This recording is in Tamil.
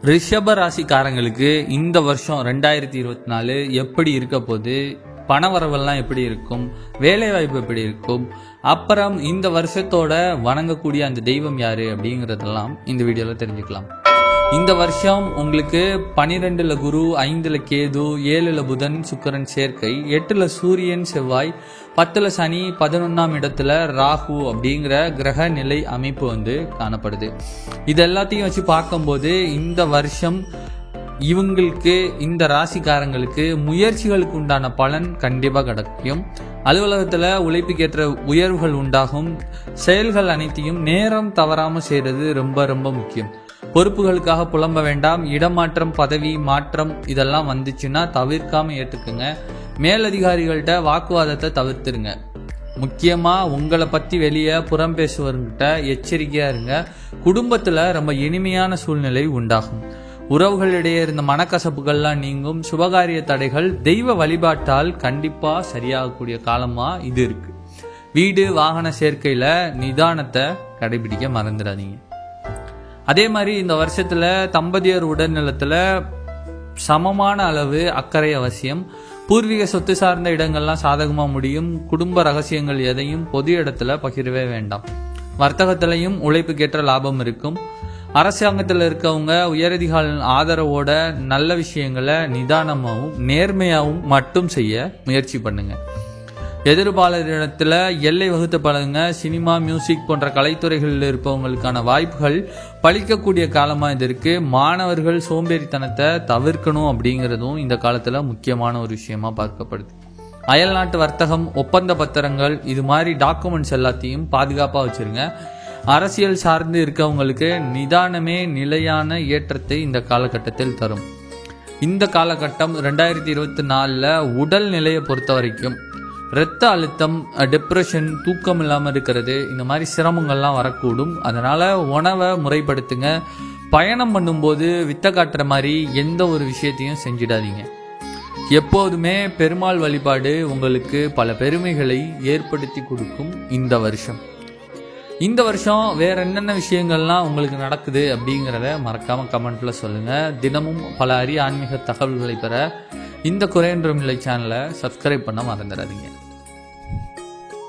ரிஷப ராசிக்காரங்களுக்கு இந்த வருஷம் 2024 எப்படி இருக்க போது, பணவரவெல்லாம் எப்படி இருக்கும், வேலை வாய்ப்பு எப்படி இருக்கும், அப்புறம் இந்த வருஷத்தோட வணங்கக்கூடிய அந்த தெய்வம் யாரு அப்படிங்கறதெல்லாம் இந்த வீடியோல தெரிஞ்சுக்கலாம். இந்த வருஷம் உங்களுக்கு 12ல குரு, 5ல கேது, 7ல புதன் சுக்கிரன் சேர்க்கை, 8ல சூரியன் செவ்வாய், 10ல சனி, 11ஆம் இடத்துல ராகு அப்படிங்கிற கிரக நிலை அமைப்பு காணப்படுது. இது எல்லாத்தையும் வச்சு பார்க்கும்போது இந்த வருஷம் இவங்களுக்கு, இந்த ராசிக்காரங்களுக்கு முயற்சிகளுக்கு உண்டான பலன் கண்டிப்பா கிடைக்கும். அலுவலகத்துல உழைப்புக்கேற்ற உயர்வுகள் உண்டாகும். செயல்கள் அனைத்தையும் நேரம் தவறாம செய்யறது ரொம்ப ரொம்ப முக்கியம். பொறுப்புகளுக்காக புலம்ப வேண்டாம். இடமாற்றம், பதவி மாற்றம் இதெல்லாம் வந்துச்சுன்னா தவிர்க்காம ஏற்றுக்குங்க. மேலதிகாரிகள்கிட்ட வாக்குவாதத்தை தவிர்த்துருங்க. முக்கியமா உங்களை பத்தி வெளியே புறம் பேசுவர்கிட்ட எச்சரிக்கையா இருங்க. குடும்பத்துல ரொம்ப இனிமையான சூழ்நிலை உண்டாகும். உறவுகளிடையே இருந்த மனக்கசப்புகள்லாம் நீங்கும். சுபகாரிய தடைகள் தெய்வ வழிபாட்டால் கண்டிப்பா சரியாகக்கூடிய காலமா இது இருக்கு. வீடு வாகன சேர்க்கையில நிதானத்தை கடைபிடிக்க மறந்துடாதீங்க. அதே மாதிரி இந்த வருஷத்துல தம்பதியர் உடல்நலத்துல சமமான அளவு அக்கறை அவசியம். பூர்வீக சொத்து சார்ந்த இடங்கள்லாம் சாதகமா முடியும். குடும்ப ரகசியங்கள் எதையும் பொது இடத்துல பகிரவே வேண்டாம். வர்த்தகத்திலையும் உழைப்புக்கேற்ற லாபம் இருக்கும். அரசாங்கத்தில் இருக்கவங்க உயரதிகார ஆதரவோட நல்ல விஷயங்களை நிதானமாகவும் நேர்மையாகவும் மட்டும் செய்ய முயற்சி பண்ணுங்க. எதிர்பாளரிடத்துல எல்லை வகுத்து பழகுங்க. சினிமா, மியூசிக் போன்ற கலைத்துறைகளில் இருப்பவங்களுக்கான வாய்ப்புகள் பழிக்கக்கூடிய காலமா இது இருக்கு. மாணவர்கள் சோம்பேறித்தனத்தை தவிர்க்கணும் அப்படிங்கிறதும் இந்த காலத்துல முக்கியமான ஒரு விஷயமா பார்க்கப்படுது. அயல்நாட்டு வர்த்தகம், ஒப்பந்த பத்திரங்கள், இது மாதிரி டாக்குமெண்ட்ஸ் எல்லாத்தையும் பாதுகாப்பா வச்சிருங்க. அரசியல் சார்ந்து இருக்கவங்களுக்கு நிதானமே நிலையான ஏற்றத்தை இந்த காலகட்டத்தில் தரும். இந்த காலகட்டம் 2024 உடல் நிலையை பொறுத்த வரைக்கும் இரத்த அழுத்தம், டிப்ரெஷன், தூக்கம் இல்லாமல் இருக்கிறது, இந்த மாதிரி சிரமங்கள்லாம் வரக்கூடும். அதனால உணவை முறைப்படுத்துங்க. பயணம் பண்ணும்போது வித்த காட்டுற மாதிரி எந்த ஒரு விஷயத்தையும் செஞ்சிடாதீங்க. எப்போதுமே பெருமாள் வழிபாடு உங்களுக்கு பல பெருமைகளை ஏற்படுத்தி கொடுக்கும். இந்த வருஷம் வேற என்னென்ன விஷயங்கள்லாம் உங்களுக்கு நடக்குது அப்படிங்கிறத மறக்காம கமெண்ட்ல சொல்லுங்க. தினமும் பல அரிய ஆன்மீக தகவல்களை பெற இந்த குறையொன்றுமில்லை சேனலை சப்ஸ்கிரைப் பண்ண மறந்துடாதீங்க.